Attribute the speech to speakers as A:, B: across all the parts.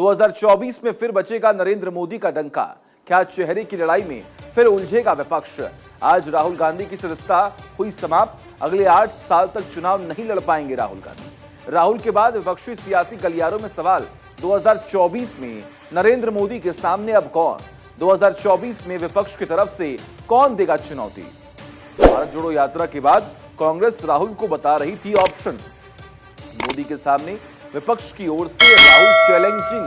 A: 2024 में फिर बचेगा नरेंद्र मोदी का डंका। क्या चेहरे की लड़ाई में फिर उलझेगा विपक्ष? आज राहुल गांधी की सदस्यता हुई समाप्त। अगले 8 साल तक चुनाव नहीं लड़ पाएंगे राहुल गांधी। राहुल के बाद विपक्षी सियासी गलियारों में सवाल, 2024 में नरेंद्र मोदी के सामने अब कौन? 2024 में विपक्ष की तरफ से कौन देगा चुनौती? भारत जोड़ो यात्रा के बाद कांग्रेस राहुल को बता रही थी ऑप्शन। मोदी के सामने विपक्ष की ओर से राहुल चैलेंजिंग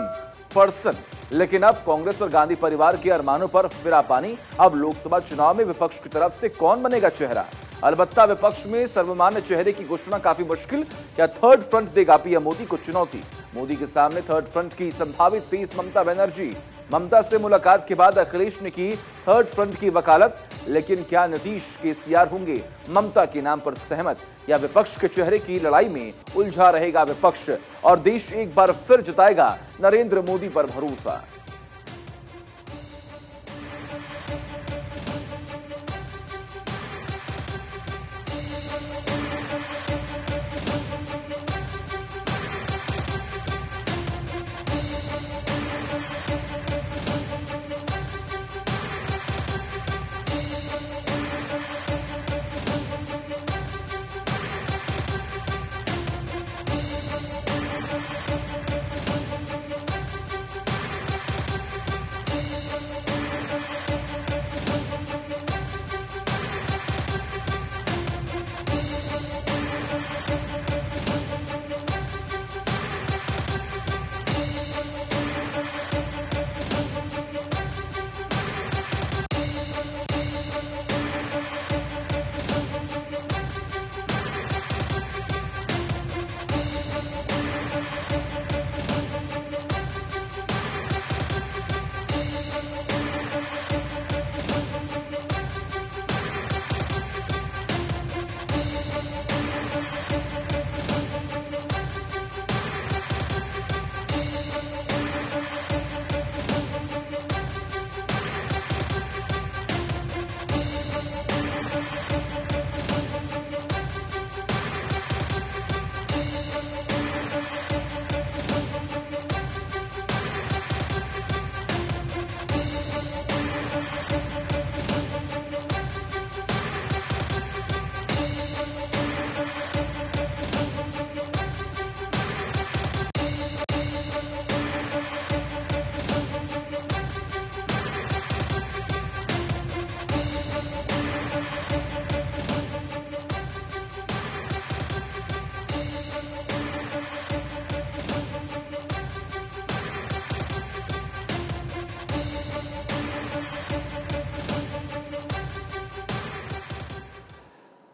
A: पर्सन, लेकिन अब कांग्रेस और गांधी परिवार के अरमानों पर फिरा पानी। अब लोकसभा चुनाव में विपक्ष की तरफ से कौन बनेगा चेहरा? अलबत्ता विपक्ष में सर्वमान्य चेहरे की घोषणा काफी मुश्किल। क्या थर्ड फ्रंट देगा पीएम मोदी को चुनौती? मोदी के सामने थर्ड फ्रंट की संभावित फेस ममता बनर्जी। ममता से मुलाकात के बाद अखिलेश ने की थर्ड फ्रंट की वकालत, लेकिन क्या नीतीश केसीआर होंगे ममता के नाम पर सहमत, या विपक्ष के चेहरे की लड़ाई में उलझा रहेगा विपक्ष और देश एक बार फिर जताएगा नरेंद्र मोदी पर भरोसा?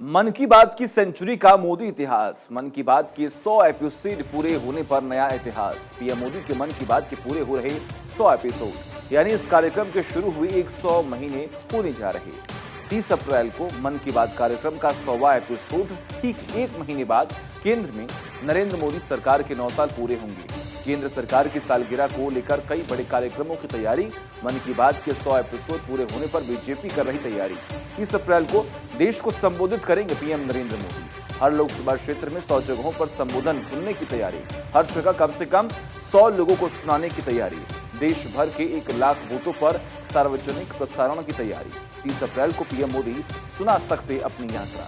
A: मन की बात की सेंचुरी का मोदी इतिहास। मन की बात के 100 एपिसोड पूरे होने पर नया इतिहास। पीएम मोदी के मन की बात के पूरे हो रहे 100 एपिसोड, यानी इस कार्यक्रम के शुरू हुए 100 महीने होने जा रहे। 30 अप्रैल को मन की बात कार्यक्रम का 100वां एपिसोड, ठीक 1 महीने बाद केंद्र में नरेंद्र मोदी सरकार के 9 साल पूरे होंगे। केंद्र सरकार की सालगिरह को लेकर कई बड़े कार्यक्रमों की तैयारी। मन की बात के 100 एपिसोड पूरे होने पर बीजेपी कर रही तैयारी। 30 अप्रैल को देश को संबोधित करेंगे पीएम नरेंद्र मोदी। हर लोकसभा क्षेत्र में 100 जगहों पर संबोधन सुनने की तैयारी। हर जगह कम से कम 100 लोगों को सुनाने की तैयारी। देश भर के 1 लाख बूथों पर सार्वजनिक प्रसारण की तैयारी। 30 अप्रैल को पीएम मोदी सुना सकते अपनी यात्रा।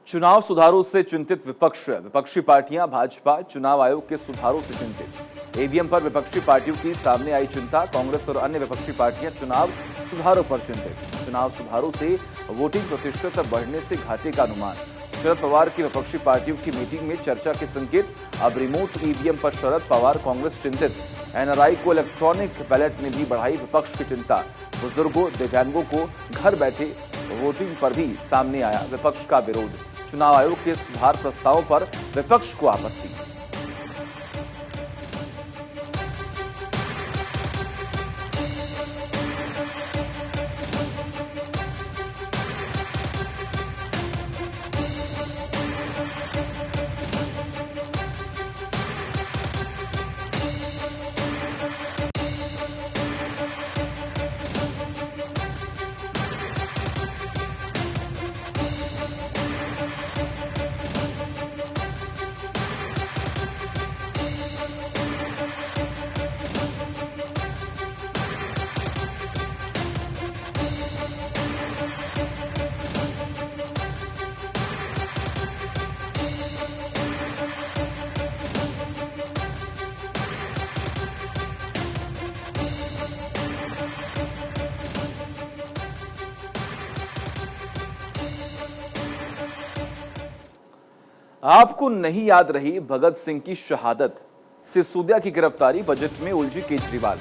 A: चुनाव सुधारों से चिंतित विपक्षी पार्टियां भाजपा चुनाव आयोग के सुधारों से चिंतित। ईवीएम पर विपक्षी पार्टियों की सामने आई चिंता। कांग्रेस और अन्य विपक्षी पार्टियां चुनाव सुधारों पर चिंतित। चुनाव सुधारों से वोटिंग प्रतिशत बढ़ने से घाटे का अनुमान। शरद पवार की विपक्षी पार्टियों की मीटिंग में चर्चा के संकेत। अब रिमोट ईवीएम पर शरद पवार कांग्रेस चिंतित। एनआरआई को इलेक्ट्रॉनिक बैलेट ने भी बढ़ाई विपक्ष की चिंता। बुजुर्गों दिव्यांगों को घर बैठे वोटिंग पर भी सामने आया विपक्ष का विरोध। चुनाव आयोग के सुधार प्रस्तावों पर विपक्ष को आपत्ति। आपको नहीं याद रही भगत सिंह की शहादत। सिसोदिया की गिरफ्तारी, बजट में उलझी केजरीवाल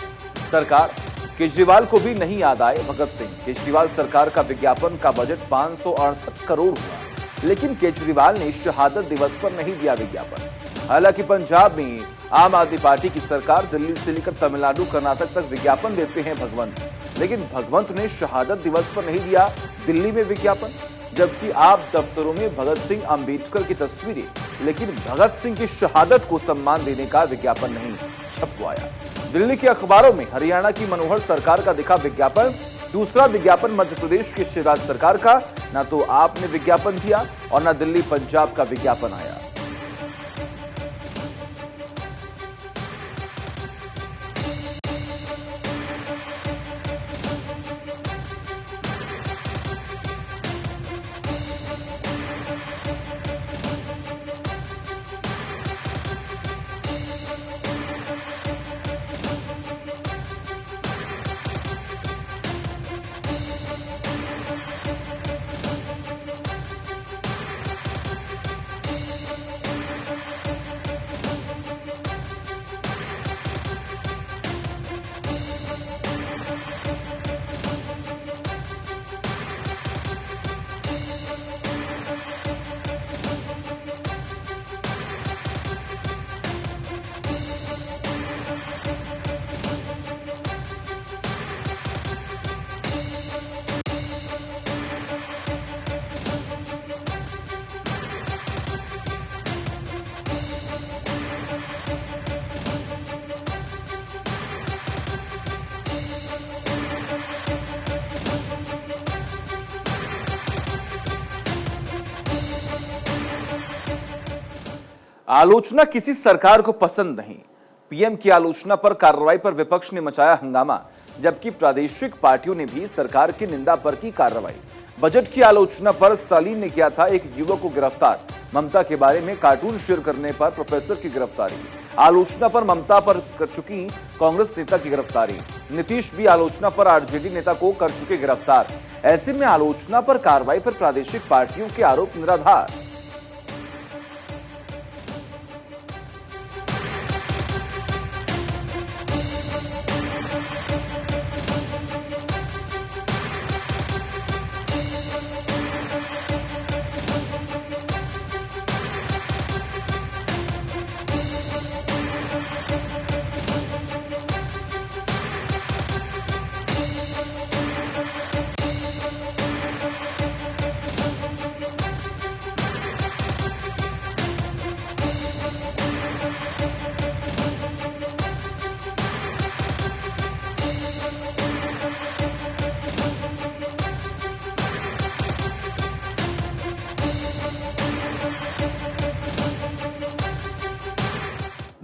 A: सरकार। केजरीवाल को भी नहीं याद आए भगत सिंह। केजरीवाल सरकार का विज्ञापन का बजट 568 करोड़ हुआ, लेकिन केजरीवाल ने शहादत दिवस पर नहीं दिया विज्ञापन। हालांकि पंजाब में आम आदमी पार्टी की सरकार, दिल्ली से लेकर तमिलनाडु कर्नाटक तक विज्ञापन देते हैं भगवंत, लेकिन भगवंत ने शहादत दिवस पर नहीं दिया दिल्ली में विज्ञापन। जबकि आप दफ्तरों में भगत सिंह अंबेडकर की तस्वीरें, लेकिन भगत सिंह की शहादत को सम्मान देने का विज्ञापन नहीं छपवाया। दिल्ली के अखबारों में हरियाणा की मनोहर सरकार का दिखा विज्ञापन। दूसरा विज्ञापन मध्य प्रदेश की शिवराज सरकार का। ना तो आपने विज्ञापन दिया और ना दिल्ली पंजाब का विज्ञापन आया। आलोचना किसी सरकार को पसंद नहीं। पीएम की आलोचना पर कार्रवाई पर विपक्ष ने मचाया हंगामा, जबकि प्रादेशिक पार्टियों ने भी सरकार की निंदा पर की कार्रवाई। बजट की आलोचना पर स्टालिन ने किया था एक युवक को गिरफ्तार। ममता के बारे में कार्टून शेयर करने पर प्रोफेसर की गिरफ्तारी। आलोचना पर ममता पर कर चुकी कांग्रेस नेता की गिरफ्तारी। नीतीश भी आलोचना पर आरजेडी नेता को कर चुके गिरफ्तार। ऐसे में आलोचना पर कार्रवाई पर प्रादेशिक पार्टियों के आरोप निराधार।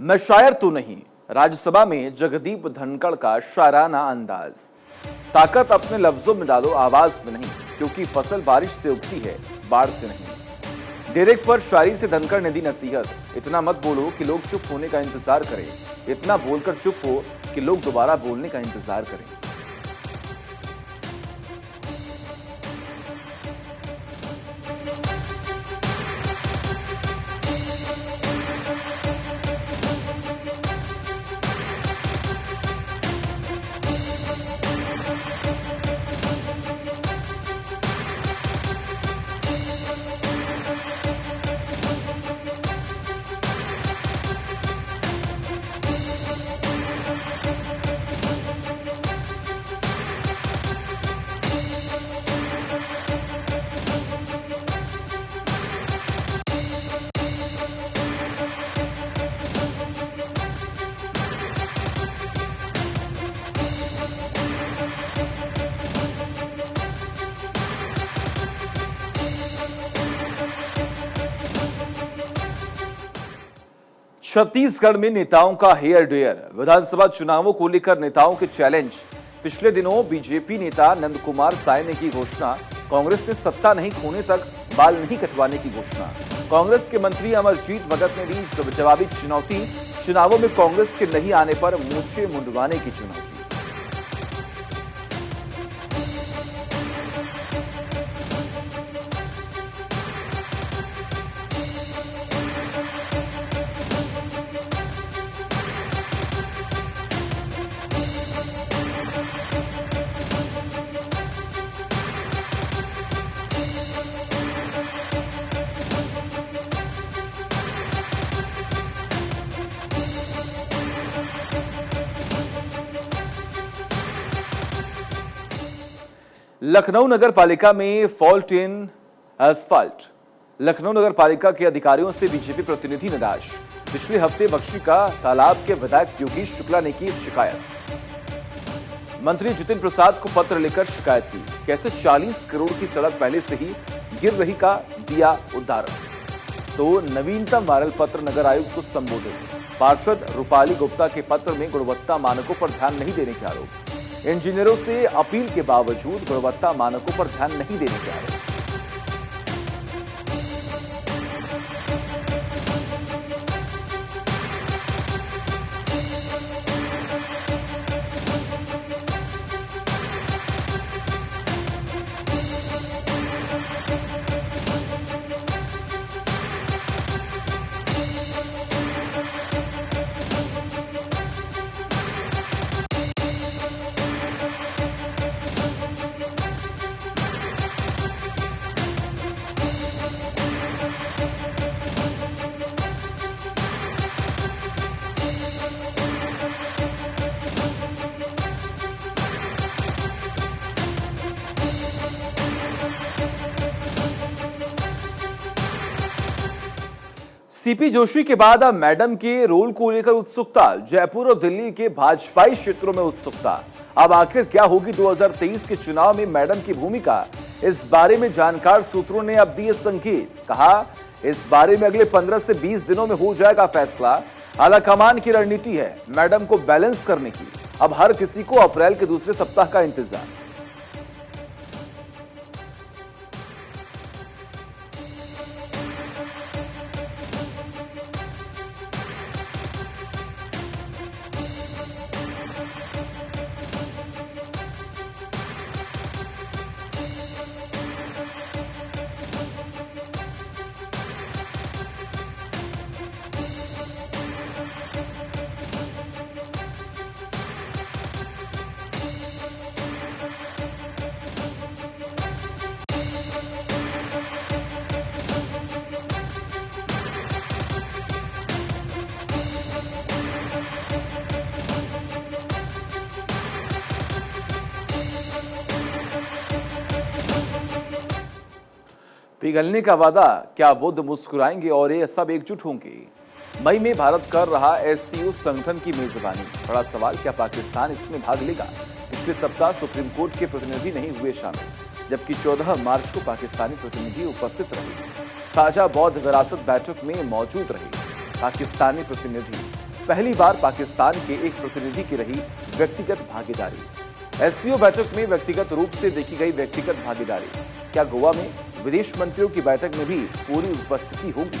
A: मैं शायर तो नहीं, राज्यसभा में जगदीप धनखड़ का शायराना अंदाज। ताकत अपने लफ्जों में डालो, आवाज में नहीं, क्योंकि फसल बारिश से उगती है, बाढ़ से नहीं। डेरेक पर शायरी से धनखड़ ने दी नसीहत, इतना मत बोलो कि लोग चुप होने का इंतजार करें, इतना बोलकर चुप हो कि लोग दोबारा बोलने का इंतजार करें। छत्तीसगढ़ में नेताओं का हेयर डेयर, विधानसभा चुनावों को लेकर नेताओं के चैलेंज। पिछले दिनों बीजेपी नेता नंदकुमार साय ने की घोषणा, कांग्रेस ने सत्ता नहीं खोने तक बाल नहीं कटवाने की घोषणा। कांग्रेस के मंत्री अमरजीत भगत ने दी जवाबी चुनौती, चुनावों में कांग्रेस के नहीं आने पर मूछें मुंडवाने की चुनौती। लखनऊ नगर पालिका में फॉल्ट इन एस्फाल्ट, लखनऊ नगर पालिका के अधिकारियों से बीजेपी प्रतिनिधि निराश। पिछले हफ्ते बख्शी का तालाब के विधायक योगेश शुक्ला ने की शिकायत, मंत्री जितिन प्रसाद को पत्र लिखकर शिकायत की। कैसे 40 करोड़ की सड़क पहले से ही गिर रही का दिया उदाहरण। तो नवीनतम वायरल पत्र नगर आयुक्त को संबोधित, पार्षद रूपाली गुप्ता के पत्र में गुणवत्ता मानकों पर ध्यान नहीं देने के आरोप। इंजीनियरों से अपील के बावजूद गुणवत्ता मानकों पर ध्यान नहीं देने के आरोप। सीपी जोशी के बाद अब मैडम के रोल को लेकर उत्सुकता, जयपुर और दिल्ली के भाजपाई क्षेत्रों में उत्सुकता। अब आखिर क्या होगी 2023 के चुनाव में मैडम की भूमिका, इस बारे में जानकार सूत्रों ने अब दिए संकेत। कहा इस बारे में अगले 15 से 20 दिनों में हो जाएगा फैसला। आलाकमान की रणनीति है मैडम को बैलेंस करने की। अब हर किसी को अप्रैल के दूसरे सप्ताह का इंतजार। पिघलने का वादा, क्या बुद्ध मुस्कुराएंगे और ये सब एकजुट होंगे। मई में भारत कर रहा एससीओ संगठन की मेजबानी, बड़ा सवाल क्या पाकिस्तान इसमें भाग लेगा। पिछले सप्ताह सुप्रीम कोर्ट के प्रतिनिधि नहीं हुए शामिल, जबकि 14 मार्च को पाकिस्तानी प्रतिनिधि उपस्थित रहे। साझा बौद्ध विरासत बैठक में मौजूद रहे पाकिस्तानी प्रतिनिधि। पहली बार पाकिस्तान के एक प्रतिनिधि की रही व्यक्तिगत भागीदारी। एससीओ बैठक में व्यक्तिगत रूप से देखी गई व्यक्तिगत भागीदारी, क्या गोवा में विदेश मंत्रियों की बैठक में भी पूरी उपस्थिति होगी।